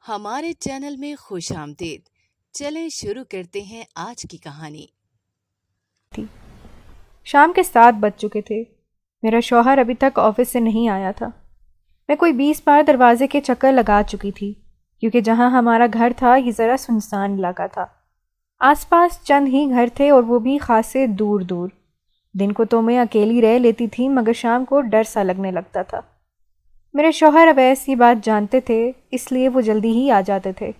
ہمارے چینل میں خوش آمدید۔ چلیں شروع کرتے ہیں آج کی کہانی۔ تھی شام کے 7 بج چکے تھے۔ میرا شوہر ابھی تک آفس سے نہیں آیا تھا۔ میں کوئی 20 بار دروازے کے چکر لگا چکی تھی، کیونکہ جہاں ہمارا گھر تھا یہ ذرا سنسان علاقہ تھا۔ آس پاس چند ہی گھر تھے اور وہ بھی خاصے دور دور۔ دن کو تو میں اکیلی رہ لیتی تھی، مگر شام کو ڈر سا لگنے لگتا تھا۔ میرے شوہر اویس یہ بات جانتے تھے، اس لیے وہ جلدی ہی آ جاتے تھے،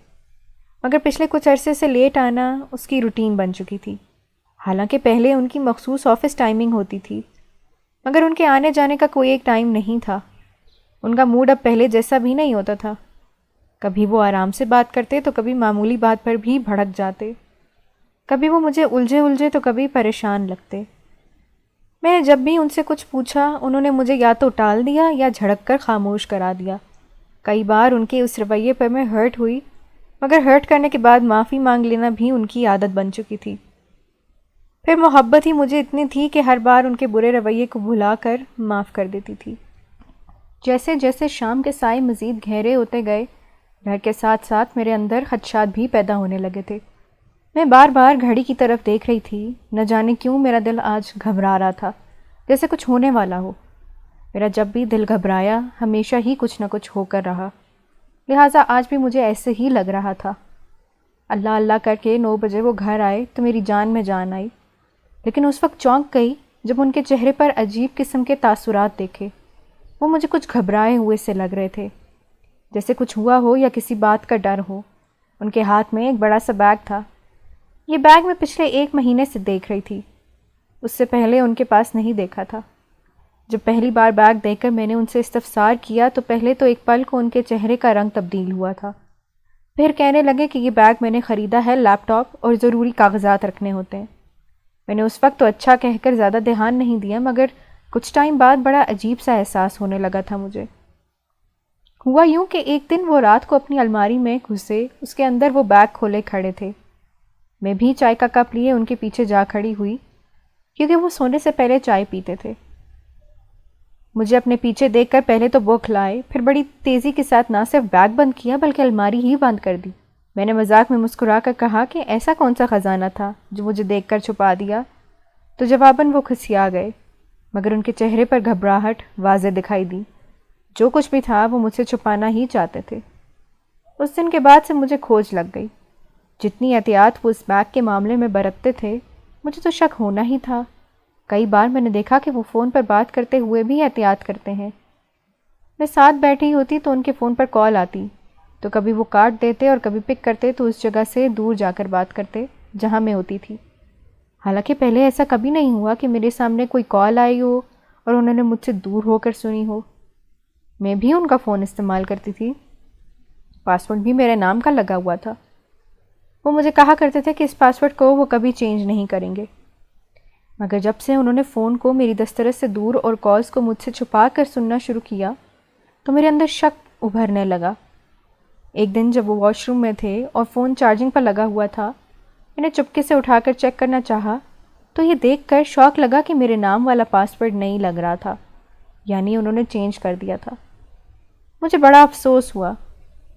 مگر پچھلے کچھ عرصے سے لیٹ آنا اس کی روٹین بن چکی تھی۔ حالانکہ پہلے ان کی مخصوص آفس ٹائمنگ ہوتی تھی، مگر ان کے آنے جانے کا کوئی ایک ٹائم نہیں تھا۔ ان کا موڈ اب پہلے جیسا بھی نہیں ہوتا تھا۔ کبھی وہ آرام سے بات کرتے تو کبھی معمولی بات پر بھی بھڑک جاتے۔ کبھی وہ مجھے الجھے تو کبھی پریشان لگتے۔ میں جب بھی ان سے کچھ پوچھا انہوں نے مجھے یا تو ٹال دیا یا جھڑک کر خاموش کرا دیا۔ کئی بار ان کے اس رویے پر میں ہرٹ ہوئی، مگر ہرٹ کرنے کے بعد معافی مانگ لینا بھی ان کی عادت بن چکی تھی۔ پھر محبت ہی مجھے اتنی تھی کہ ہر بار ان کے برے رویے کو بھلا کر معاف کر دیتی تھی۔ جیسے جیسے شام کے سائے مزید گہرے ہوتے گئے، ڈر کے ساتھ ساتھ میرے اندر خدشات بھی پیدا ہونے لگے تھے۔ میں بار بار گھڑی کی طرف دیکھ رہی تھی، نہ جانے کیوں میرا دل آج گھبرا رہا تھا، جیسے کچھ ہونے والا ہو۔ میرا جب بھی دل گھبرایا ہمیشہ ہی کچھ نہ کچھ ہو کر رہا، لہٰذا آج بھی مجھے ایسے ہی لگ رہا تھا۔ اللہ اللہ کر کے 9 بجے وہ گھر آئے تو میری جان میں جان آئی، لیکن اس وقت چونک گئی جب ان کے چہرے پر عجیب قسم کے تاثرات دیکھے۔ وہ مجھے کچھ گھبرائے ہوئے سے لگ رہے تھے، جیسے کچھ ہوا ہو یا کسی بات کا ڈر ہو۔ ان کے ہاتھ میں ایک بڑا سا بیگ تھا۔ یہ بیگ میں پچھلے 1 مہینے سے دیکھ رہی تھی، اس سے پہلے ان کے پاس نہیں دیکھا تھا۔ جب پہلی بار بیگ دیکھ کر میں نے ان سے استفسار کیا تو پہلے تو ایک پل کو ان کے چہرے کا رنگ تبدیل ہوا تھا، پھر کہنے لگے کہ یہ بیگ میں نے خریدا ہے، لیپ ٹاپ اور ضروری کاغذات رکھنے ہوتے ہیں۔ میں نے اس وقت تو اچھا کہہ کر زیادہ دھیان نہیں دیا، مگر کچھ ٹائم بعد بڑا عجیب سا احساس ہونے لگا تھا مجھے۔ ہوا یوں کہ ایک دن وہ رات کو اپنی الماری میں گھسے، اس کے اندر وہ بیگ کھولے کھڑے تھے۔ میں بھی چائے کا کپ لیے ان کے پیچھے جا کھڑی ہوئی، کیونکہ وہ سونے سے پہلے چائے پیتے تھے۔ مجھے اپنے پیچھے دیکھ کر پہلے تو بوکھلائے، پھر بڑی تیزی کے ساتھ نہ صرف بیگ بند کیا بلکہ الماری ہی بند کر دی۔ میں نے مذاق میں مسکرا کر کہا کہ ایسا کون سا خزانہ تھا جو مجھے دیکھ کر چھپا دیا، تو جواباً وہ کھسیا گئے، مگر ان کے چہرے پر گھبراہٹ واضح دکھائی دی۔ جو کچھ بھی تھا وہ مجھ سے چھپانا ہی چاہتے تھے۔ اس دن کے بعد سے مجھے کھوج لگ گئی۔ جتنی احتیاط وہ اس بیگ کے معاملے میں برتتے تھے، مجھے تو شک ہونا ہی تھا۔ کئی بار میں نے دیکھا کہ وہ فون پر بات کرتے ہوئے بھی احتیاط کرتے ہیں۔ میں ساتھ بیٹھی ہوتی تو ان کے فون پر کال آتی تو کبھی وہ کاٹ دیتے اور کبھی پک کرتے تو اس جگہ سے دور جا کر بات کرتے جہاں میں ہوتی تھی۔ حالانکہ پہلے ایسا کبھی نہیں ہوا کہ میرے سامنے کوئی کال آئی ہو اور انہوں نے مجھ سے دور ہو کر سنی ہو۔ میں بھی ان کا فون استعمال کرتی تھی، پاسورڈ بھی میرے نام کا لگا ہوا تھا۔ وہ مجھے کہا کرتے تھے کہ اس پاسورڈ کو وہ کبھی چینج نہیں کریں گے، مگر جب سے انہوں نے فون کو میری دسترس سے دور اور کالز کو مجھ سے چھپا کر سننا شروع کیا تو میرے اندر شک ابھرنے لگا۔ ایک دن جب وہ واش روم میں تھے اور فون چارجنگ پر لگا ہوا تھا، میں نے چپکے سے اٹھا کر چیک کرنا چاہا تو یہ دیکھ کر شوق لگا کہ میرے نام والا پاسورڈ نہیں لگ رہا تھا، یعنی انہوں نے چینج کر دیا تھا۔ مجھے بڑا افسوس ہوا۔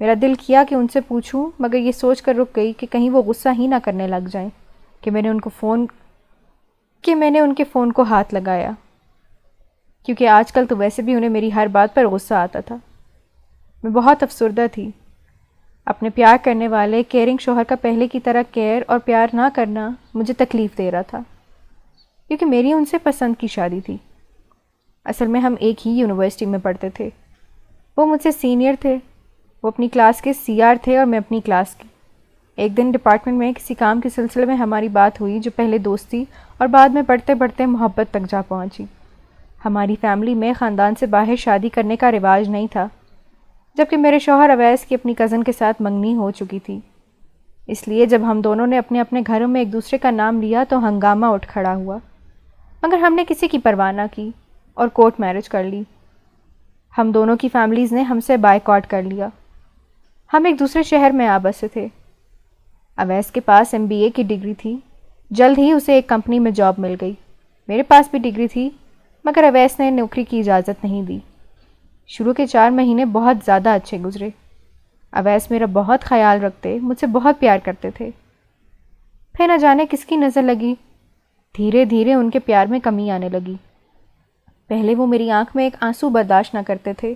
میرا دل کیا کہ ان سے پوچھوں، مگر یہ سوچ کر رک گئی کہ کہیں وہ غصہ ہی نہ کرنے لگ جائیں کہ میں نے ان کے فون کو ہاتھ لگایا، کیونکہ آج کل تو ویسے بھی انہیں میری ہر بات پر غصہ آتا تھا۔ میں بہت افسردہ تھی۔ اپنے پیار کرنے والے کیئرنگ شوہر کا پہلے کی طرح کیئر اور پیار نہ کرنا مجھے تکلیف دے رہا تھا، کیونکہ میری ان سے پسند کی شادی تھی۔ اصل میں ہم ایک ہی یونیورسٹی میں پڑھتے تھے۔ وہ مجھ سے سینئر تھے، وہ اپنی کلاس کے CR تھے اور میں اپنی کلاس کی۔ ایک دن ڈپارٹمنٹ میں کسی کام کے سلسلے میں ہماری بات ہوئی جو پہلے دوستی اور بعد میں بڑھتے بڑھتے محبت تک جا پہنچی۔ ہماری فیملی میں خاندان سے باہر شادی کرنے کا رواج نہیں تھا، جبکہ میرے شوہر اویس کی اپنی کزن کے ساتھ منگنی ہو چکی تھی۔ اس لیے جب ہم دونوں نے اپنے اپنے گھروں میں ایک دوسرے کا نام لیا تو ہنگامہ اٹھ کھڑا ہوا، مگر ہم نے کسی کی پرواہ نہ کی اور کورٹ میرج کر لی۔ ہم دونوں کی فیملیز نے ہم سے بائیکاٹ کر لیا۔ ہم ایک دوسرے شہر میں آ بسے تھے۔ اویس کے پاس MBA کی ڈگری تھی، جلد ہی اسے ایک کمپنی میں جاب مل گئی۔ میرے پاس بھی ڈگری تھی، مگر اویس نے نوکری کی اجازت نہیں دی۔ شروع کے 4 مہینے بہت زیادہ اچھے گزرے۔ اویس میرا بہت خیال رکھتے، مجھ سے بہت پیار کرتے تھے۔ پھر نہ جانے کس کی نظر لگی، دھیرے دھیرے ان کے پیار میں کمی آنے لگی۔ پہلے وہ میری آنکھ میں ایک آنسو برداشت نہ کرتے تھے،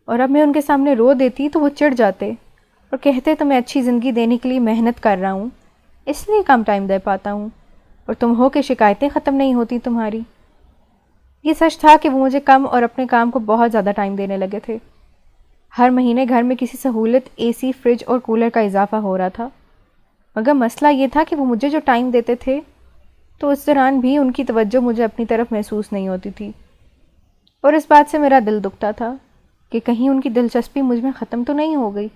اور اب میں ان کے سامنے رو دیتی تو وہ چڑ جاتے اور کہتے تمہیں اچھی زندگی دینے کے لیے محنت کر رہا ہوں، اس لیے کم ٹائم دے پاتا ہوں، اور تم ہو کہ شکایتیں ختم نہیں ہوتی تمہاری۔ یہ سچ تھا کہ وہ مجھے کم اور اپنے کام کو بہت زیادہ ٹائم دینے لگے تھے۔ ہر مہینے گھر میں کسی سہولت، اے سی، فریج اور کولر کا اضافہ ہو رہا تھا، مگر مسئلہ یہ تھا کہ وہ مجھے جو ٹائم دیتے تھے تو اس دوران بھی ان کی توجہ مجھے اپنی طرف محسوس نہیں ہوتی تھی، اور اس بات سے میرا دل دکھتا تھا کہ کہیں ان کی دلچسپی مجھ میں ختم تو نہیں ہو گئی،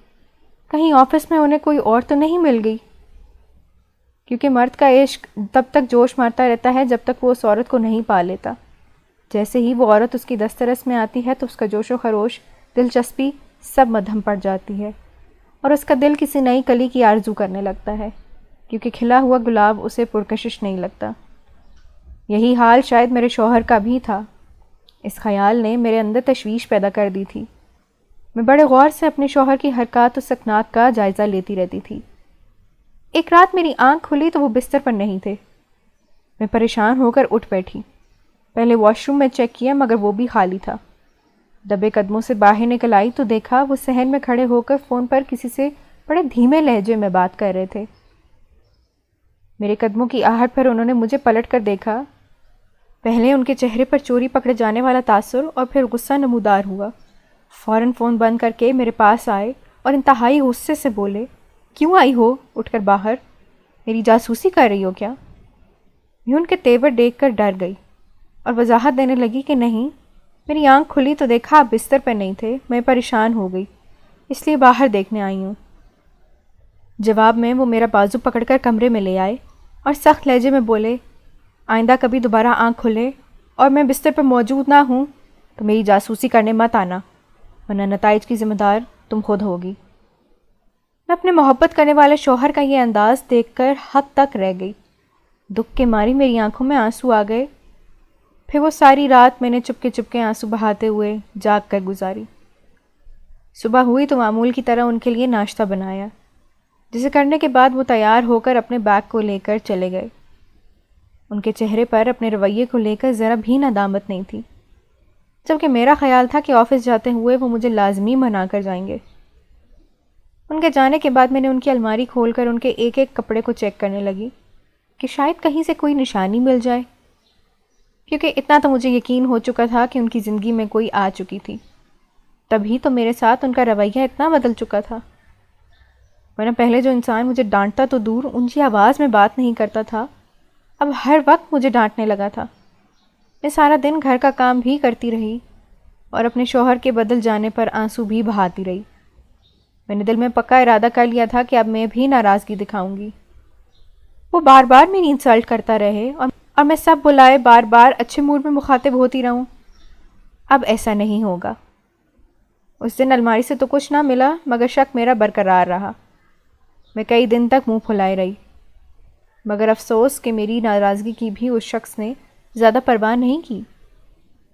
کہیں آفس میں انہیں کوئی اور تو نہیں مل گئی، کیونکہ مرد کا عشق تب تک جوش مارتا رہتا ہے جب تک وہ اس عورت کو نہیں پا لیتا۔ جیسے ہی وہ عورت اس کی دسترس میں آتی ہے تو اس کا جوش و خروش، دلچسپی سب مدھم پڑ جاتی ہے، اور اس کا دل کسی نئی کلی کی آرزو کرنے لگتا ہے، کیونکہ کھلا ہوا گلاب اسے پرکشش نہیں لگتا۔ یہی حال شاید میرے شوہر کا بھی تھا۔ اس خیال نے میرے اندر تشویش پیدا کر دی تھی۔ میں بڑے غور سے اپنے شوہر کی حرکات و سکنات کا جائزہ لیتی رہتی تھی۔ ایک رات میری آنکھ کھلی تو وہ بستر پر نہیں تھے۔ میں پریشان ہو کر اٹھ بیٹھی، پہلے واش روم میں چیک کیا مگر وہ بھی خالی تھا۔ دبے قدموں سے باہر نکل آئی تو دیکھا وہ صحن میں کھڑے ہو کر فون پر کسی سے بڑے دھیمے لہجے میں بات کر رہے تھے۔ میرے قدموں کی آہٹ پر انہوں نے مجھے پلٹ کر دیکھا۔ پہلے ان کے چہرے پر چوری پکڑے جانے والا تاثر اور پھر غصہ نمودار ہوا۔ فوراً فون بند کر کے میرے پاس آئے اور انتہائی غصے سے بولے، کیوں آئی ہو اٹھ کر باہر؟ میری جاسوسی کر رہی ہو کیا؟ میں ان کے تیور دیکھ کر ڈر گئی اور وضاحت دینے لگی کہ نہیں، میری آنکھ کھلی تو دیکھا آپ بستر پر نہیں تھے، میں پریشان ہو گئی، اس لیے باہر دیکھنے آئی ہوں۔ جواب میں وہ میرا بازو پکڑ کر کمرے میں لے آئے اور سخت لہجے میں بولے، آئندہ کبھی دوبارہ آنکھ کھلے اور میں بستر پر موجود نہ ہوں تو میری جاسوسی کرنے مت آنا، ورنہ نتائج کی ذمہ دار تم خود ہوگی۔ میں اپنے محبت کرنے والے شوہر کا یہ انداز دیکھ کر حد تک رہ گئی۔ دکھ کے ماری میری آنکھوں میں آنسو آ گئے۔ پھر وہ ساری رات میں نے چپکے چپکے آنسو بہاتے ہوئے جاگ کر گزاری۔ صبح ہوئی تو معمول کی طرح ان کے لیے ناشتہ بنایا، جسے کرنے کے بعد وہ تیار ہو کر اپنے بیگ کو لے کر چلے گئے۔ ان کے چہرے پر اپنے رویے کو لے کر ذرا بھی ندامت نہیں تھی، جبکہ میرا خیال تھا کہ آفس جاتے ہوئے وہ مجھے لازمی منا کر جائیں گے۔ ان کے جانے کے بعد میں نے ان کی الماری کھول کر ان کے ایک ایک کپڑے کو چیک کرنے لگی کہ شاید کہیں سے کوئی نشانی مل جائے، کیونکہ اتنا تو مجھے یقین ہو چکا تھا کہ ان کی زندگی میں کوئی آ چکی تھی، تبھی تو میرے ساتھ ان کا رویہ اتنا بدل چکا تھا۔ ورنہ پہلے جو انسان مجھے ڈانٹتا تو دور، اونچی آواز میں بات نہیں کرتا تھا، اب ہر وقت مجھے ڈانٹنے لگا تھا۔ میں سارا دن گھر کا کام بھی کرتی رہی اور اپنے شوہر کے بدل جانے پر آنسو بھی بہاتی رہی۔ میں نے دل میں پکا ارادہ کر لیا تھا کہ اب میں بھی ناراضگی دکھاؤں گی۔ وہ بار بار میری انسلٹ کرتا رہے اور میں سب بلائے بار بار اچھے موڈ میں مخاطب ہوتی رہوں، اب ایسا نہیں ہوگا۔ اس دن الماری سے تو کچھ نہ ملا مگر شک میرا برقرار رہا۔ میں کئی دن تک منہ پھلائے رہی، مگر افسوس کہ میری ناراضگی کی بھی اس شخص نے زیادہ پرواہ نہیں کی۔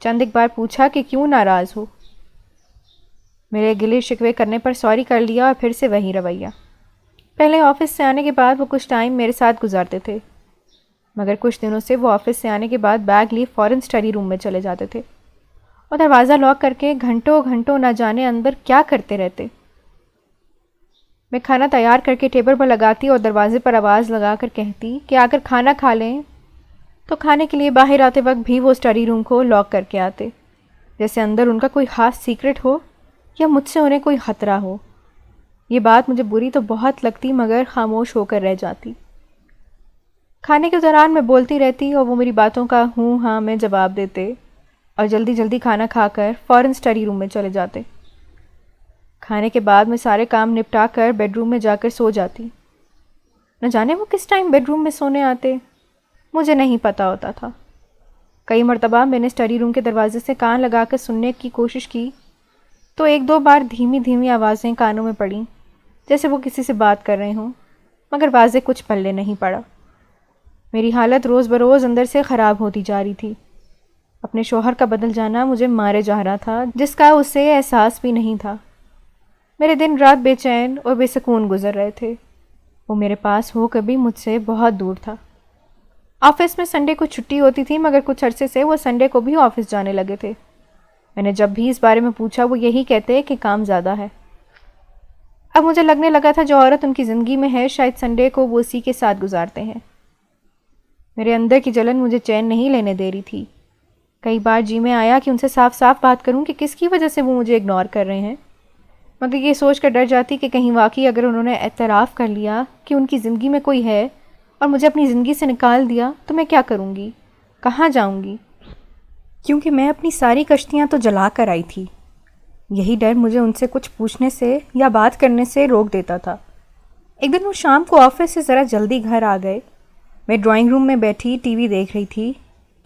چند ایک بار پوچھا کہ کیوں ناراض ہو، میرے گلے شکوے کرنے پر سوری کر لیا اور پھر سے وہی رویہ۔ پہلے آفس سے آنے کے بعد وہ کچھ ٹائم میرے ساتھ گزارتے تھے، مگر کچھ دنوں سے وہ آفس سے آنے کے بعد بیگ لیے فوراً اسٹڈی روم میں چلے جاتے تھے اور دروازہ لاک کر کے گھنٹوں گھنٹوں نہ جانے اندر کیا کرتے رہتے۔ میں کھانا تیار کر کے ٹیبل پر لگاتی اور دروازے پر آواز لگا کر کہتی کہ آ کر کھانا کھا لیں، تو کھانے کے لیے باہر آتے وقت بھی وہ اسٹڈی روم کو لاک کر کے آتے، جیسے اندر ان کا کوئی خاص سیکرٹ ہو یا مجھ سے انہیں کوئی خطرہ ہو۔ یہ بات مجھے بری تو بہت لگتی مگر خاموش ہو کر رہ جاتی۔ کھانے کے دوران میں بولتی رہتی اور وہ میری باتوں کا ہوں ہاں میں جواب دیتے اور جلدی جلدی کھانا کھا کر فوراً اسٹڈی روم میں چلے جاتے۔ کھانے کے بعد میں سارے کام نپٹا کر بیڈ روم میں جا کر سو جاتی۔ نہ جانے وہ کس ٹائم بیڈ روم میں سونے آتے، مجھے نہیں پتہ ہوتا تھا۔ کئی مرتبہ میں نے اسٹڈی روم کے دروازے سے کان لگا کر سننے کی کوشش کی تو ایک دو بار دھیمی دھیمی آوازیں کانوں میں پڑیں، جیسے وہ کسی سے بات کر رہے ہوں، مگر واضح کچھ پلے نہیں پڑا۔ میری حالت روز بروز اندر سے خراب ہوتی جا رہی تھی۔ اپنے شوہر کا بدل جانا مجھے مارے جا رہا تھا، جس کا اسے احساس بھی نہیں تھا۔ میرے دن رات بے چین اور بے سکون گزر رہے تھے۔ وہ میرے پاس ہو کر بھی مجھ سے بہت دور تھا۔ آفس میں سنڈے کو چھٹی ہوتی تھی، مگر کچھ عرصے سے وہ سنڈے کو بھی آفس جانے لگے تھے۔ میں نے جب بھی اس بارے میں پوچھا وہ یہی کہتے کہ کام زیادہ ہے۔ اب مجھے لگنے لگا تھا جو عورت ان کی زندگی میں ہے شاید سنڈے کو وہ اسی کے ساتھ گزارتے ہیں۔ میرے اندر کی جلن مجھے چین نہیں لینے دے رہی تھی۔ کئی بار جی میں آیا کہ ان سے صاف صاف بات کروں کہ کس کی وجہ سے وہ مجھے اگنور کر رہے ہیں، مگر یہ سوچ کر ڈر جاتی کہ کہیں واقعی اگر انہوں نے اعتراف کر لیا کہ ان کی زندگی میں کوئی ہے اور مجھے اپنی زندگی سے نکال دیا تو میں کیا کروں گی، کہاں جاؤں گی؟ کیونکہ میں اپنی ساری کشتیاں تو جلا کر آئی تھی۔ یہی ڈر مجھے ان سے کچھ پوچھنے سے یا بات کرنے سے روک دیتا تھا۔ ایک دن وہ شام کو آفس سے ذرا جلدی گھر آ گئے۔ میں ڈرائنگ روم میں بیٹھی ٹی وی دیکھ رہی تھی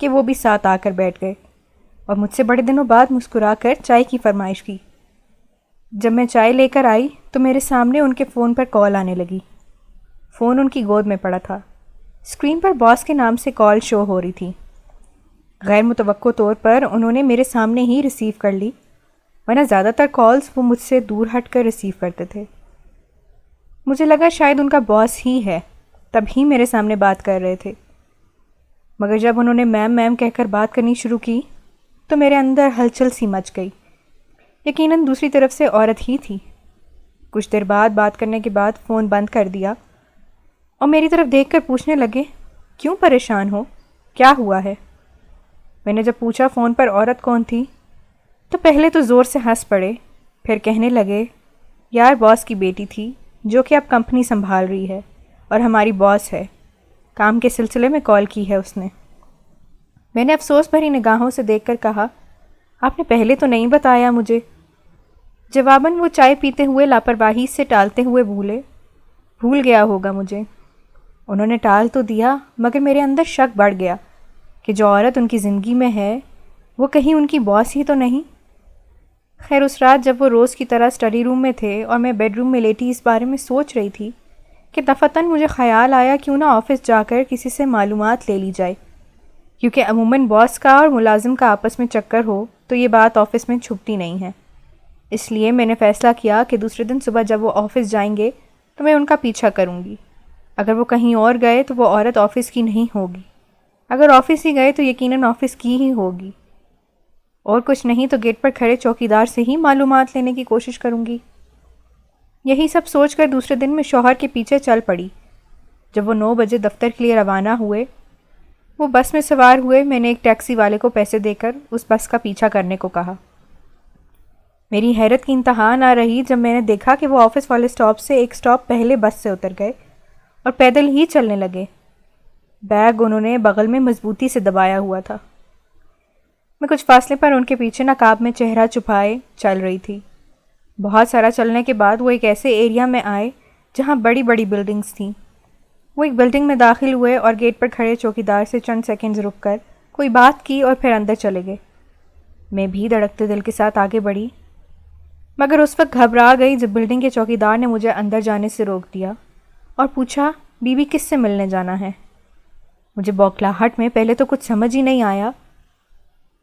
کہ وہ بھی ساتھ آ کر بیٹھ گئے اور مجھ سے بڑے دنوں بعد مسکرا کر چائے کی فرمائش کی۔ جب میں چائے لے کر آئی تو میرے سامنے ان کے فون پر کال آنے لگی۔ فون ان کی گود میں پڑا تھا۔ اسکرین پر باس کے نام سے کال شو ہو رہی تھی۔ غیر متوقع طور پر انہوں نے میرے سامنے ہی ریسیو کر لی، ورنہ زیادہ تر کالز وہ مجھ سے دور ہٹ کر ریسیو کرتے تھے۔ مجھے لگا شاید ان کا باس ہی ہے، تب ہی میرے سامنے بات کر رہے تھے، مگر جب انہوں نے میم میم کہہ کر بات کرنی شروع کی تو میرے اندر ہلچل سی مچ گئی۔ یقیناً دوسری طرف سے عورت ہی تھی۔ کچھ دیر بعد بات کرنے کے بعد فون بند کر دیا اور میری طرف دیکھ کر پوچھنے لگے، کیوں پریشان ہو؟ کیا ہوا ہے؟ میں نے جب پوچھا فون پر عورت کون تھی تو پہلے تو زور سے ہنس پڑے، پھر کہنے لگے، یار باس کی بیٹی تھی جو کہ اب کمپنی سنبھال رہی ہے اور ہماری باس ہے، کام کے سلسلے میں کال کی ہے اس نے۔ میں نے افسوس بھری نگاہوں سے دیکھ کر کہا، آپ نے پہلے تو نہیں بتایا مجھے۔ جواباً وہ چائے پیتے ہوئے لاپرواہی سے ٹالتے ہوئے بھول گیا ہوگا مجھے۔ انہوں نے ٹال تو دیا مگر میرے اندر شک بڑھ گیا کہ جو عورت ان کی زندگی میں ہے وہ کہیں ان کی باس ہی تو نہیں۔ خیر اس رات جب وہ روز کی طرح اسٹڈی روم میں تھے اور میں بیڈ روم میں لیٹی اس بارے میں سوچ رہی تھی کہ دفتراً مجھے خیال آیا کیوں نہ آفس جا کر کسی سے معلومات لے لی جائے، کیونکہ عموماً باس کا اور ملازم کا آپس میں چکر ہو تو یہ بات آفس میں چھپتی نہیں ہے۔ اس لیے میں نے فیصلہ کیا کہ دوسرے دن صبح جب وہ آفس جائیں گے تو میں ان کا پیچھا کروں گی۔ اگر وہ کہیں اور گئے تو وہ عورت آفس کی نہیں ہوگی، اگر آفس ہی گئے تو یقیناً آفس کی ہی ہوگی، اور کچھ نہیں تو گیٹ پر کھڑے چوکیدار سے ہی معلومات لینے کی کوشش کروں گی۔ یہی سب سوچ کر دوسرے دن میں شوہر کے پیچھے چل پڑی۔ جب وہ 9 بجے دفتر کے لیے روانہ ہوئے، وہ بس میں سوار ہوئے، میں نے ایک ٹیکسی والے کو پیسے دے کر اس بس کا پیچھا کرنے کو کہا۔ میری حیرت کی انتہا نہ رہی جب میں نے دیکھا کہ وہ آفس والے سٹاپ سے ایک سٹاپ پہلے بس سے اتر گئے اور پیدل ہی چلنے لگے۔ بیگ انہوں نے بغل میں مضبوطی سے دبایا ہوا تھا۔ میں کچھ فاصلے پر ان کے پیچھے نقاب میں چہرہ چھپائے چل رہی تھی۔ بہت سارا چلنے کے بعد وہ ایک ایسے ایریا میں آئے جہاں بڑی بڑی بلڈنگز تھیں۔ وہ ایک بلڈنگ میں داخل ہوئے اور گیٹ پر کھڑے چوکیدار سے چند سیکنڈز رک کر کوئی بات کی اور پھر اندر چلے گئے۔ میں بھی دھڑکتے دل کے ساتھ آگے بڑھی، مگر اس وقت گھبرا گئی جب بلڈنگ کے چوکیدار نے مجھے اندر جانے سے روک دیا اور پوچھا، بیوی کس سے ملنے جانا ہے؟ مجھے بوکھلاہٹ میں پہلے تو کچھ سمجھ ہی نہیں آیا،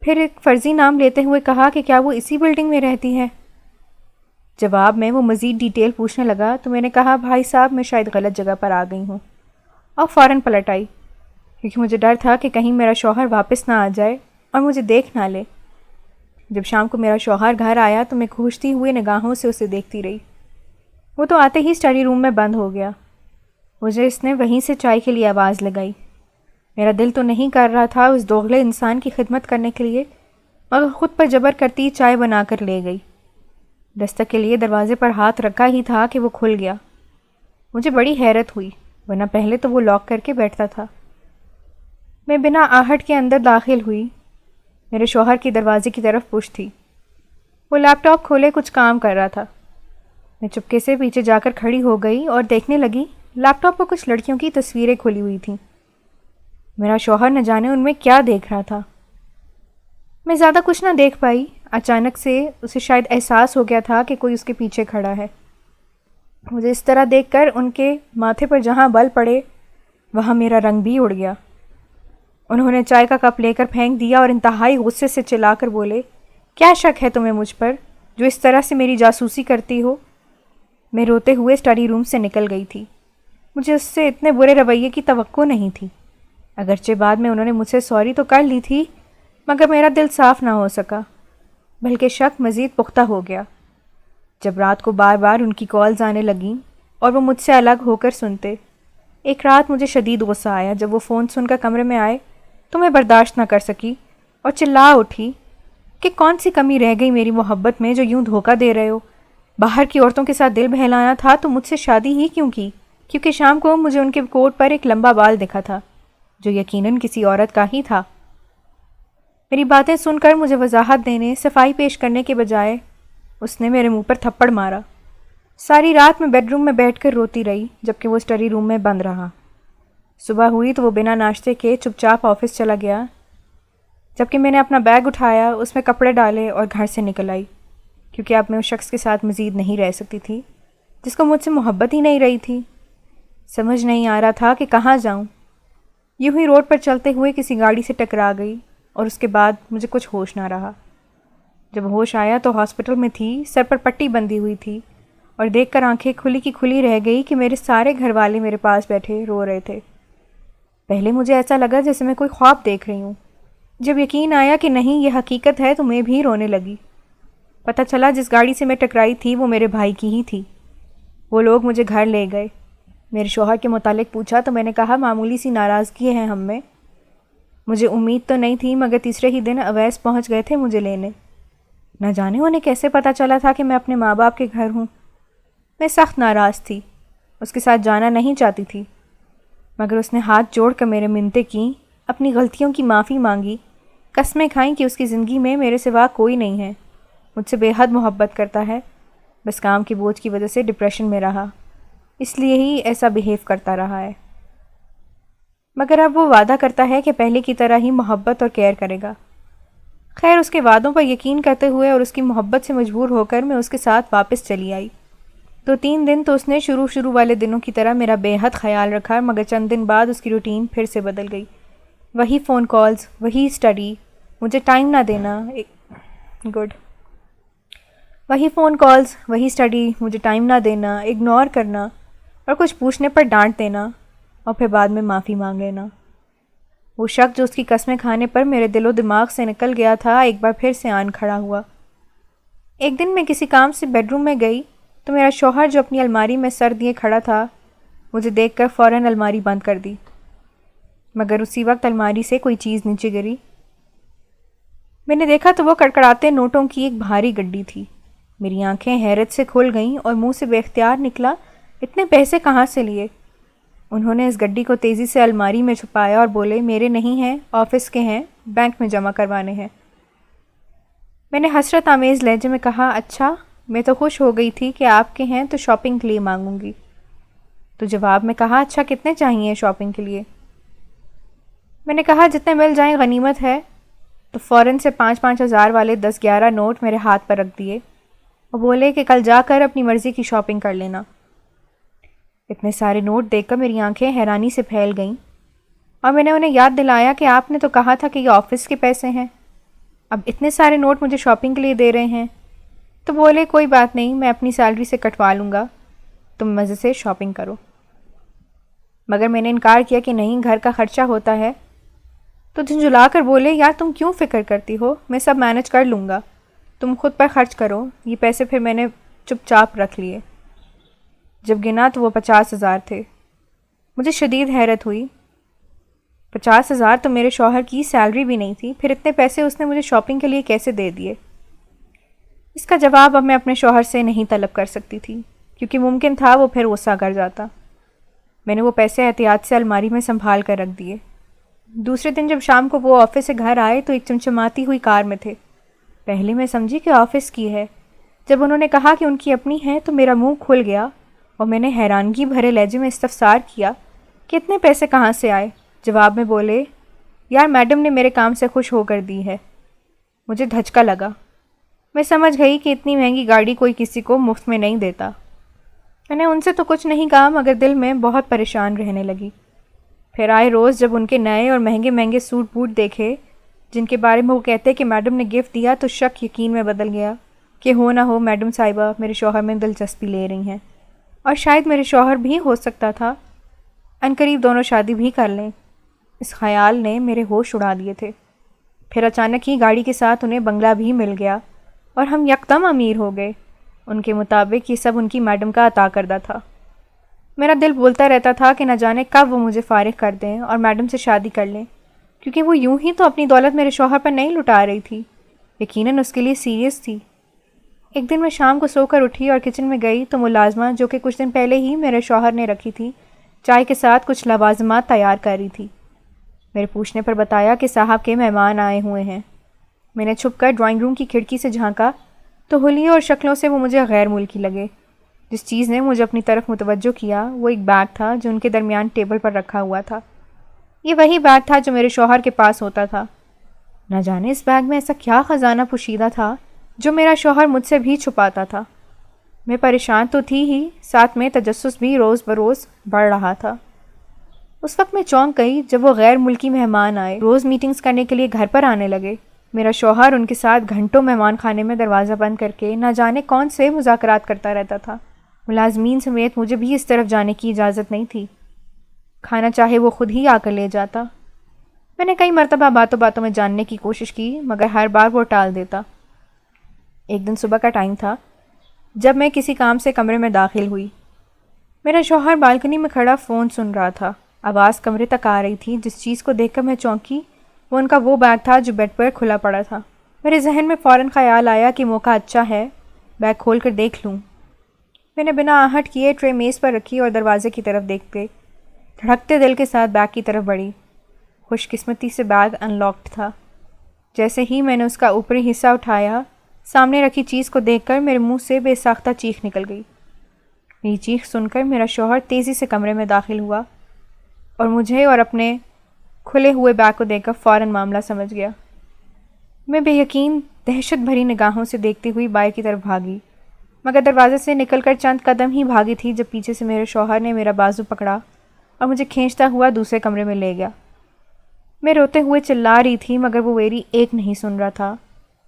پھر ایک فرضی نام لیتے ہوئے کہا کہ کیا وہ اسی بلڈنگ میں رہتی ہے؟ جواب میں وہ مزید ڈیٹیل پوچھنے لگا تو میں نے کہا، بھائی صاحب میں شاید غلط جگہ پر آ گئی ہوں، اور فوراً پلٹ آئی کیونکہ مجھے ڈر تھا کہ کہیں میرا شوہر واپس نہ آ جائے اور مجھے دیکھ نہ لے۔ جب شام کو میرا شوہر گھر آیا تو میں کھوجتی ہوئے نگاہوں سے اسے دیکھتی رہی۔ وہ تو آتے ہی اسٹڈی روم میں بند ہو گیا۔ مجھے اس نے وہیں سے چائے کے لیے آواز لگائی۔ میرا دل تو نہیں کر رہا تھا اس دوغلے انسان کی خدمت کرنے کے لیے، مگر خود پر جبر کرتی چائے بنا کر لے گئی۔ دستک کے لیے دروازے پر ہاتھ رکھا ہی تھا کہ وہ کھل گیا۔ مجھے بڑی حیرت ہوئی، ورنہ پہلے تو وہ لاک کر کے بیٹھتا تھا۔ میں بنا آہٹ کے اندر داخل ہوئی۔ میرے شوہر کی دروازے کی طرف پش تھی۔ وہ لیپ ٹاپ کھولے کچھ کام کر رہا تھا۔ میں چپکے سے پیچھے جا کر کھڑی ہو گئی اور دیکھنے لگی لیپ ٹاپ پر کچھ لڑکیوں کی تصویریں کھلی ہوئی تھیں۔ میرا شوہر نہ جانے ان میں کیا دیکھ رہا تھا۔ میں زیادہ کچھ نہ دیکھ پائی۔ اچانک سے اسے شاید احساس ہو گیا تھا کہ کوئی اس کے پیچھے کھڑا ہے۔ مجھے اس طرح دیکھ کر ان کے ماتھے پر جہاں بل پڑے وہاں میرا رنگ بھی اڑ گیا۔ انہوں نے چائے کا کپ لے کر پھینک دیا اور انتہائی غصے سے چلا کر بولے، کیا شک ہے تمہیں مجھ پر جو اس طرح سے میری جاسوسی کرتی ہو؟ میں روتے ہوئے اسٹڈی روم سے نکل گئی تھی. مجھے اس سے اتنے برے رویے کی توقع نہیں تھی. اگرچہ بعد میں انہوں نے مجھ سے سوری تو کر لی تھی، مگر میرا دل صاف نہ ہو سکا، بلکہ شک مزید پختہ ہو گیا جب رات کو بار بار ان کی کالز آنے لگیں اور وہ مجھ سے الگ ہو کر سنتے. ایک رات مجھے شدید غصہ آیا جب وہ فون سن کر کمرے میں آئے تو میں برداشت نہ کر سکی اور چلا اٹھی کہ کون سی کمی رہ گئی میری محبت میں جو یوں دھوکہ دے رہے ہو. باہر کی عورتوں کے ساتھ دل بہلانا تھا تو مجھ سے شادی ہی کیوں کی؟ کیونکہ شام کو مجھے ان کے کوٹ پر ایک لمبا بال دکھا تھا جو یقیناً کسی عورت کا ہی تھا. میری باتیں سن کر مجھے وضاحت دینے، صفائی پیش کرنے کے بجائے اس نے میرے منہ پر تھپڑ مارا. ساری رات میں بیڈ روم میں بیٹھ کر روتی رہی جبکہ وہ اسٹڈی روم میں بند رہا. صبح ہوئی تو وہ بنا ناشتے کے چپ چاپ آفس چلا گیا، جبکہ میں نے اپنا بیگ اٹھایا، اس میں کپڑے ڈالے اور گھر سے نکل آئی، کیونکہ اب میں اس شخص کے ساتھ مزید نہیں رہ سکتی تھی جس کو مجھ سے محبت ہی نہیں رہی تھی. سمجھ نہیں آ رہا تھا کہ کہاں جاؤں. یوں ہی روڈ پر چلتے ہوئے کسی گاڑی سے ٹکرا گئی اور اس کے بعد مجھے کچھ ہوش نہ رہا. جب ہوش آیا تو ہاسپٹل میں تھی، سر پر پٹی بندھی ہوئی تھی اور دیکھ کر آنکھیں کھلی کی کھلی رہ گئی کہ میرے سارے گھر والے میرے پاس بیٹھے رو رہے تھے. پہلے مجھے ایسا لگا جیسے میں کوئی خواب دیکھ رہی ہوں. جب یقین آیا کہ نہیں یہ حقیقت ہے تو میں بھی رونے لگی. پتہ چلا جس گاڑی سے میں ٹکرائی تھی وہ میرے بھائی کی ہی تھی. وہ لوگ مجھے گھر لے گئے. میرے شوہر کے متعلق پوچھا تو میں نے کہا معمولی سی ناراضگی ہے ہم میں. مجھے امید تو نہیں تھی مگر تیسرے ہی دن اویس پہنچ گئے تھے مجھے لینے. نہ جانے انہیں کیسے پتہ چلا تھا کہ میں اپنے ماں باپ کے گھر ہوں. میں سخت ناراض تھی، اس کے ساتھ جانا نہیں چاہتی تھی، مگر اس نے ہاتھ جوڑ کر میرے منتیں کیں، اپنی غلطیوں کی معافی مانگی، قسمیں کھائیں کہ اس کی زندگی میں میرے سوا کوئی نہیں ہے، مجھ سے بے حد محبت کرتا ہے، بس کام کی بوجھ کی وجہ سے ڈپریشن میں رہا، اس لیے ہی ایسا بیہیو کرتا رہا ہے. مگر اب وہ وعدہ کرتا ہے کہ پہلے کی طرح ہی محبت اور کیئر کرے گا. خیر اس کے وعدوں پر یقین کرتے ہوئے اور اس کی محبت سے مجبور ہو کر میں اس کے ساتھ واپس چلی آئی. 2-3 دن تو اس نے شروع والے دنوں کی طرح میرا بے حد خیال رکھا، مگر چند دن بعد اس کی روٹین پھر سے بدل گئی. وہی فون کالز، وہی اسٹڈی، مجھے ٹائم نہ دینا. وہی فون کالز، وہی اسٹڈی، مجھے ٹائم نہ دینا، اگنور کرنا اور کچھ پوچھنے پر ڈانٹ دینا اور پھر بعد میں معافی مانگ لینا. وہ شخص جو اس کی قسمیں کھانے پر میرے دل و دماغ سے نکل گیا تھا ایک بار پھر سے آن کھڑا ہوا. ایک دن میں کسی کام سے بیڈ روم میں گئی تو میرا شوہر جو اپنی الماری میں سر دیے کھڑا تھا مجھے دیکھ کر فوراً الماری بند کر دی، مگر اسی وقت الماری سے کوئی چیز نیچے گری. میں نے دیکھا تو وہ کڑکڑاتے نوٹوں کی ایک بھاری گڈی تھی. میری آنکھیں حیرت سے کھل گئیں اور منہ سے بے اختیار نکلا، اتنے پیسے کہاں سے لیے؟ انہوں نے اس گڈی کو تیزی سے الماری میں چھپایا اور بولے میرے نہیں ہیں، آفس کے ہیں، بینک میں جمع کروانے ہیں. میں نے حسرت آمیز لہجے میں کہا اچھا، میں تو خوش ہو گئی تھی کہ آپ کے ہیں تو شاپنگ کے لیے مانگوں گی. تو جواب میں کہا اچھا کتنے چاہیے شاپنگ کے لیے؟ میں نے کہا جتنے مل جائیں غنیمت ہے. تو فوراً سے 5-5 ہزار والے 10-11 نوٹ میرے ہاتھ پر رکھ دیے اور بولے کہ کل جا کر اپنی مرضی کی شاپنگ کر لینا. اتنے سارے نوٹ دیکھ کر میری آنکھیں حیرانی سے پھیل گئیں اور میں نے انہیں یاد دلایا کہ آپ نے تو کہا تھا کہ یہ آفس کے پیسے ہیں، اب اتنے سارے نوٹ مجھے شاپنگ کے لیے دے رہے ہیں. تو بولے کوئی بات نہیں، میں اپنی سیلری سے کٹوا لوں گا، تم مزے سے شاپنگ کرو. مگر میں نے انکار کیا کہ نہیں، گھر کا خرچہ ہوتا ہے. تو جھنجھلا کر بولے یار تم کیوں فکر کرتی ہو، میں سب مینج کر لوں گا، تم خود پر خرچ کرو. یہ پیسے پھر میں نے چپ چاپ رکھ لیے. جب گنا تو وہ 50,000 تھے. مجھے شدید حیرت ہوئی. 50,000 تو میرے شوہر کی سیلری بھی نہیں تھی، پھر اتنے پیسے اس نے مجھے شاپنگ کے لیے کیسے دے دیے؟ اس کا جواب اب میں اپنے شوہر سے نہیں طلب کر سکتی تھی کیونکہ ممکن تھا وہ پھر غصہ کر جاتا. میں نے وہ پیسے احتیاط سے الماری میں سنبھال کر رکھ دیے. دوسرے دن جب شام کو وہ آفس سے گھر آئے تو ایک چمچماتی ہوئی کار میں تھے. پہلے میں سمجھی کہ آفس کی ہے. جب انہوں نے کہا کہ ان کی اپنی ہے تو میرا منہ کھل گیا اور میں نے حیرانگی بھرے لہجے میں استفسار کیا کہ اتنے پیسے کہاں سے آئے؟ جواب میں بولے یار میڈم نے میرے کام سے خوش ہو کر دی ہے. مجھے دھچکا لگا. میں سمجھ گئی کہ اتنی مہنگی گاڑی کوئی کسی کو مفت میں نہیں دیتا. میں نے ان سے تو کچھ نہیں کہا مگر دل میں بہت پریشان رہنے لگی. پھر آئے روز جب ان کے نئے اور مہنگے مہنگے سوٹ بوٹ دیکھے جن کے بارے میں وہ کہتے کہ میڈم نے گفٹ دیا تو شک یقین میں بدل گیا کہ ہو نہ ہو میڈم صاحبہ میرے شوہر میں دلچسپی لے رہی ہیں. اور شاید میرے شوہر بھی ہو سکتا تھا، عنقریب دونوں شادی بھی کر لیں۔ اس خیال نے میرے ہوش اڑا دیے تھے۔ پھر اچانک ہی گاڑی کے ساتھ انہیں بنگلہ بھی مل گیا اور ہم یکدم امیر ہو گئے۔ ان کے مطابق یہ سب ان کی میڈم کا عطا کردہ تھا۔ میرا دل بولتا رہتا تھا کہ نہ جانے کب وہ مجھے فارغ کر دیں اور میڈم سے شادی کر لیں، کیونکہ وہ یوں ہی تو اپنی دولت میرے شوہر پر نہیں لٹا رہی تھی، یقیناً اس کے لیے سیریس تھی۔ ایک دن میں شام کو سو کر اٹھی اور کچن میں گئی تو ملازمہ، جو کہ کچھ دن پہلے ہی میرے شوہر نے رکھی تھی، چائے کے ساتھ کچھ لوازمات تیار کر رہی تھی۔ میرے پوچھنے پر بتایا کہ صاحب کے مہمان آئے ہوئے ہیں۔ میں نے چھپ کر ڈرائنگ روم کی کھڑکی سے جھانکا تو حلیوں اور شکلوں سے وہ مجھے غیر ملکی لگے۔ جس چیز نے مجھے اپنی طرف متوجہ کیا وہ ایک بیگ تھا جو ان کے درمیان ٹیبل پر رکھا ہوا تھا۔ یہ وہی بیگ تھا جو میرے شوہر کے پاس ہوتا تھا۔ نہ جانے اس بیگ میں ایسا کیا خزانہ پوشیدہ تھا جو میرا شوہر مجھ سے بھی چھپاتا تھا۔ میں پریشان تو تھی ہی، ساتھ میں تجسس بھی روز بروز بڑھ رہا تھا۔ اس وقت میں چونک گئی جب وہ غیر ملکی مہمان آئے، روز میٹنگز کرنے کے لیے گھر پر آنے لگے۔ میرا شوہر ان کے ساتھ گھنٹوں مہمان خانے میں دروازہ بند کر کے نہ جانے کون سے مذاکرات کرتا رہتا تھا۔ ملازمین سمیت مجھے بھی اس طرف جانے کی اجازت نہیں تھی، کھانا چاہے وہ خود ہی آ کر لے جاتا۔ میں نے کئی مرتبہ باتوں باتوں میں جاننے کی کوشش کی مگر ہر بار وہ ٹال دیتا۔ ایک دن صبح کا ٹائم تھا جب میں کسی کام سے کمرے میں داخل ہوئی۔ میرا شوہر بالکنی میں کھڑا فون سن رہا تھا۔ آواز کمرے تک آ رہی تھی۔ جس چیز کو دیکھ کر میں چونکی وہ ان کا وہ بیگ تھا جو بیڈ پر کھلا پڑا تھا۔ میرے ذہن میں فوراً خیال آیا کہ موقع اچھا ہے، بیگ کھول کر دیکھ لوں۔ میں نے بنا آہٹ کیے ٹرے میز پر رکھی اور دروازے کی طرف دیکھتے دھڑکتے دل کے ساتھ بیگ کی طرف بڑھی۔ خوش قسمتی سے بیگ ان لاکڈ تھا۔ جیسے ہی میں نے اس کا اوپری حصہ اٹھایا، سامنے رکھی چیز کو دیکھ کر میرے منہ سے بے ساختہ چیخ نکل گئی۔ میری چیخ سن کر میرا شوہر تیزی سے کمرے میں داخل ہوا اور مجھے اور اپنے کھلے ہوئے بیگ کو دیکھ کر فوراً معاملہ سمجھ گیا۔ میں بے یقین دہشت بھری نگاہوں سے دیکھتی ہوئی بائیں کی طرف بھاگی، مگر دروازے سے نکل کر چند قدم ہی بھاگی تھی جب پیچھے سے میرے شوہر نے میرا بازو پکڑا اور مجھے کھینچتا ہوا دوسرے کمرے میں لے گیا۔ میں روتے ہوئے چلا رہی تھی مگر وہ میری ایک نہیں سن رہا تھا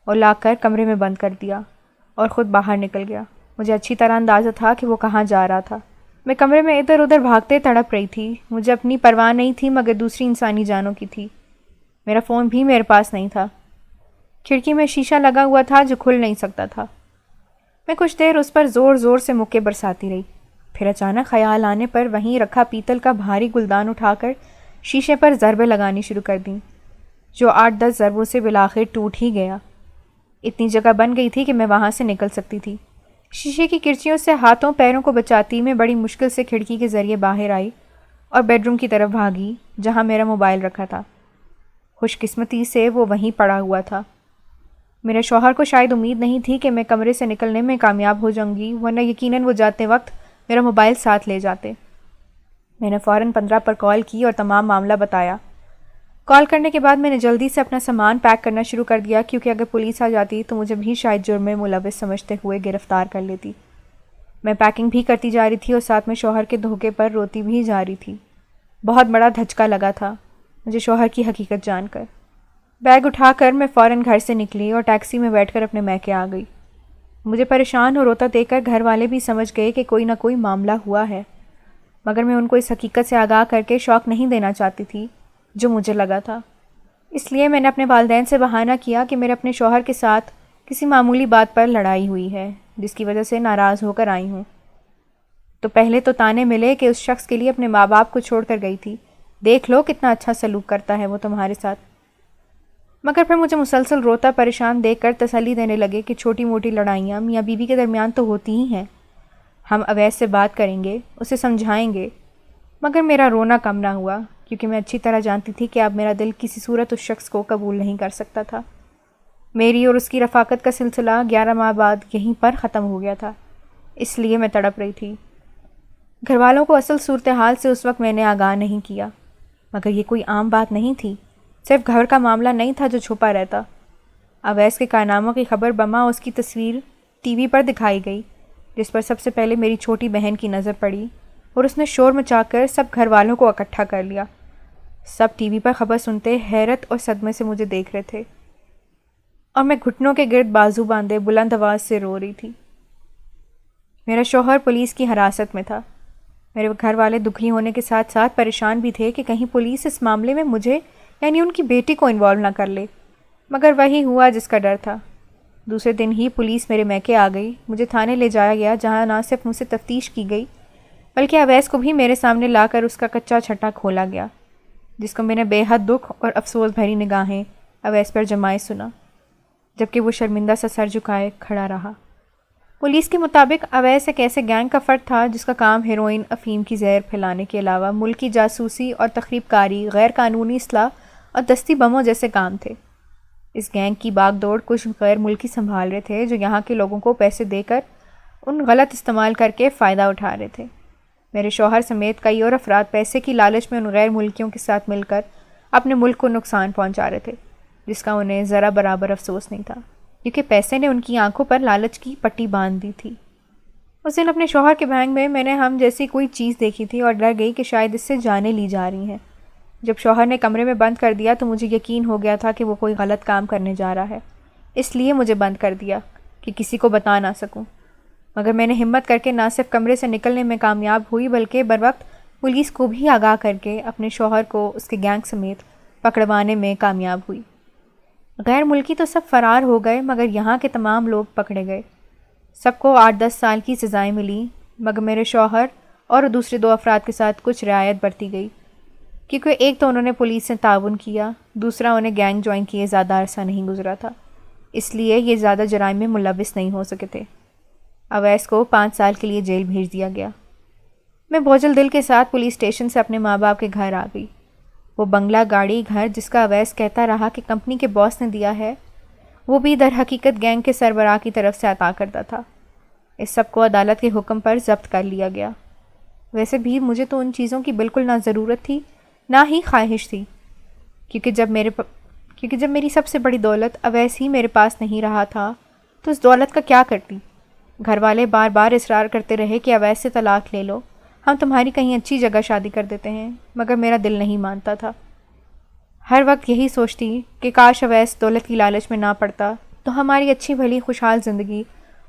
اور لا کر کمرے میں بند کر دیا اور خود باہر نکل گیا۔ مجھے اچھی طرح اندازہ تھا کہ وہ کہاں جا رہا تھا۔ میں کمرے میں ادھر ادھر بھاگتے تڑپ رہی تھی۔ مجھے اپنی پرواہ نہیں تھی مگر دوسری انسانی جانوں کی تھی۔ میرا فون بھی میرے پاس نہیں تھا۔ کھڑکی میں شیشہ لگا ہوا تھا جو کھل نہیں سکتا تھا۔ میں کچھ دیر اس پر زور زور سے مکے برساتی رہی، پھر اچانک خیال آنے پر وہیں رکھا پیتل کا بھاری گلدان اٹھا کر شیشے پر ضربیں لگانی شروع کر دیں، جو 8-10 ضربوں سے بالآخر ٹوٹ ہی گیا۔ اتنی جگہ بن گئی تھی کہ میں وہاں سے نکل سکتی تھی۔ شیشے کی کرچیوں سے ہاتھوں پیروں کو بچاتی میں بڑی مشکل سے کھڑکی کے ذریعے باہر آئی اور بیڈ روم کی طرف بھاگی جہاں میرا موبائل رکھا تھا۔ خوش قسمتی سے وہ وہیں پڑا ہوا تھا۔ میرے شوہر کو شاید امید نہیں تھی کہ میں کمرے سے نکلنے میں کامیاب ہو جاؤں گی، ورنہ یقیناً وہ جاتے وقت میرا موبائل ساتھ لے جاتے۔ میں نے فوراً 15 پر کال کی اور تمام معاملہ بتایا۔ کال کرنے کے بعد میں نے جلدی سے اپنا سامان پیک کرنا شروع کر دیا، کیونکہ اگر پولیس آ جاتی تو مجھے بھی شاید جرم میں ملوث سمجھتے ہوئے گرفتار کر لیتی۔ میں پیکنگ بھی کرتی جا رہی تھی اور ساتھ میں شوہر کے دھوکے پر روتی بھی جا رہی تھی۔ بہت بڑا دھچکا لگا تھا مجھے شوہر کی حقیقت جان کر۔ بیگ اٹھا کر میں فوراً گھر سے نکلی اور ٹیکسی میں بیٹھ کر اپنے میکے آ گئی۔ مجھے پریشان اور روتا دیکھ کر گھر والے بھی سمجھ گئے کہ کوئی نہ کوئی معاملہ ہوا ہے، مگر میں ان کو اس حقیقت سے آگاہ کر کے شوق نہیں دینا چاہتی تھی جو مجھے لگا تھا۔ اس لیے میں نے اپنے والدین سے بہانہ کیا کہ میرے اپنے شوہر کے ساتھ کسی معمولی بات پر لڑائی ہوئی ہے جس کی وجہ سے ناراض ہو کر آئی ہوں۔ تو پہلے تو تانے ملے کہ اس شخص کے لیے اپنے ماں باپ کو چھوڑ کر گئی تھی، دیکھ لو کتنا اچھا سلوک کرتا ہے وہ تمہارے ساتھ۔ مگر پھر مجھے مسلسل روتا پریشان دیکھ کر تسلی دینے لگے کہ چھوٹی موٹی لڑائیاں میاں بیوی کے درمیان تو ہوتی ہی ہیں، ہم اویس سے بات کریں گے، اسے سمجھائیں گے۔ مگر میرا رونا کم نہ ہوا، کیونکہ میں اچھی طرح جانتی تھی کہ اب میرا دل کسی صورت اس شخص کو قبول نہیں کر سکتا تھا۔ میری اور اس کی رفاقت کا سلسلہ 11 ماہ بعد یہیں پر ختم ہو گیا تھا، اس لیے میں تڑپ رہی تھی۔ گھر والوں کو اصل صورتحال سے اس وقت میں نے آگاہ نہیں کیا، مگر یہ کوئی عام بات نہیں تھی، صرف گھر کا معاملہ نہیں تھا جو چھپا رہتا۔ اویس کے کارناموں کی خبر بما اس کی تصویر ٹی وی پر دکھائی گئی، جس پر سب سے پہلے میری چھوٹی بہن کی نظر پڑی اور اس نے شور مچا کر سب گھر والوں کو اکٹھا کر لیا۔ سب ٹی وی پر خبر سنتے حیرت اور صدمے سے مجھے دیکھ رہے تھے اور میں گھٹنوں کے گرد بازو باندھے بلند آواز سے رو رہی تھی۔ میرا شوہر پولیس کی حراست میں تھا۔ میرے گھر والے دکھی ہونے کے ساتھ ساتھ پریشان بھی تھے کہ کہیں پولیس اس معاملے میں مجھے یعنی ان کی بیٹی کو انوالو نہ کر لے، مگر وہی ہوا جس کا ڈر تھا۔ دوسرے دن ہی پولیس میرے میکے آ گئی۔ مجھے تھانے لے جایا گیا، جہاں نہ صرف مجھ سے تفتیش کی گئی بلکہ اویس کو بھی میرے سامنے لا کر اس کا کچا چھٹا کھولا گیا، جس کو میں نے بے حد دکھ اور افسوس بھری نگاہیں اویس پر جمائے سنا، جبکہ وہ شرمندہ سا سر جھکائے کھڑا رہا۔ پولیس کے مطابق اویس ایک ایسے گینگ کا فرد تھا جس کا کام ہیروئن، افیم کی زہر پھیلانے کے علاوہ ملکی جاسوسی اور تخریب کاری، غیر قانونی اسلحہ اور دستی بموں جیسے کام تھے۔ اس گینگ کی باغ دوڑ کچھ غیر ملکی سنبھال رہے تھے جو یہاں کے لوگوں کو پیسے دے کر ان غلط استعمال کر کے فائدہ اٹھا رہے تھے۔ میرے شوہر سمیت کئی اور افراد پیسے کی لالچ میں ان غیر ملکیوں کے ساتھ مل کر اپنے ملک کو نقصان پہنچا رہے تھے، جس کا انہیں ذرا برابر افسوس نہیں تھا، کیونکہ پیسے نے ان کی آنکھوں پر لالچ کی پٹی باندھ دی تھی۔ اس دن اپنے شوہر کے بینک میں نے ہم جیسی کوئی چیز دیکھی تھی اور ڈر گئی کہ شاید اس سے جانیں لی جا رہی ہیں۔ جب شوہر نے کمرے میں بند کر دیا تو مجھے یقین ہو گیا تھا کہ وہ کوئی غلط کام کرنے جا رہا ہے، اس لیے مجھے بند کر دیا کہ کسی کو بتا نہ سکوں۔ مگر میں نے ہمت کر کے نہ صرف کمرے سے نکلنے میں کامیاب ہوئی بلکہ بروقت پولیس کو بھی آگاہ کر کے اپنے شوہر کو اس کے گینگ سمیت پکڑوانے میں کامیاب ہوئی۔ غیر ملکی تو سب فرار ہو گئے مگر یہاں کے تمام لوگ پکڑے گئے۔ سب کو 8-10 سال کی سزائیں ملی، مگر میرے شوہر اور دوسرے 2 افراد کے ساتھ کچھ رعایت برتی گئی، کیونکہ ایک تو انہوں نے پولیس سے تعاون کیا، دوسرا انہیں گینگ جوائن کیے زیادہ عرصہ نہیں گزرا تھا، اس لیے یہ زیادہ جرائم میں ملوث نہیں ہو سکے تھے۔ اویس کو 5 سال کے لیے جیل بھیج دیا گیا۔ میں بوجھل دل کے ساتھ پولیس اسٹیشن سے اپنے ماں باپ کے گھر آ گئی۔ وہ بنگلہ گاڑی گھر جس کا اویس کہتا رہا کہ کمپنی کے باس نے دیا ہے، وہ بھی در حقیقت گینگ کے سربراہ کی طرف سے عطا کرتا تھا۔ اس سب کو عدالت کے حکم پر ضبط کر لیا گیا۔ ویسے بھی مجھے تو ان چیزوں کی بالکل نہ ضرورت تھی نہ ہی خواہش تھی، کیونکہ جب میری سب سے بڑی دولت اویس ہی میرے پاس نہیں رہا تھا تو اس دولت کا کیا کرتی؟ گھر والے بار بار اصرار کرتے رہے کہ اویس سے طلاق لے لو، ہم تمہاری کہیں اچھی جگہ شادی کر دیتے ہیں، مگر میرا دل نہیں مانتا تھا۔ ہر وقت یہی سوچتی کہ کاش اویس دولت کی لالچ میں نہ پڑتا تو ہماری اچھی بھلی خوشحال زندگی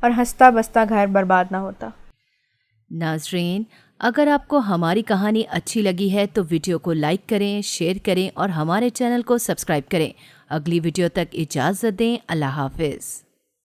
اور ہنستا بستا گھر برباد نہ ہوتا۔ ناظرین، اگر آپ کو ہماری کہانی اچھی لگی ہے تو ویڈیو کو لائک کریں، شیئر کریں اور ہمارے چینل کو سبسکرائب کریں۔ اگلی ویڈیو تک اجازت دیں۔ اللہ حافظ۔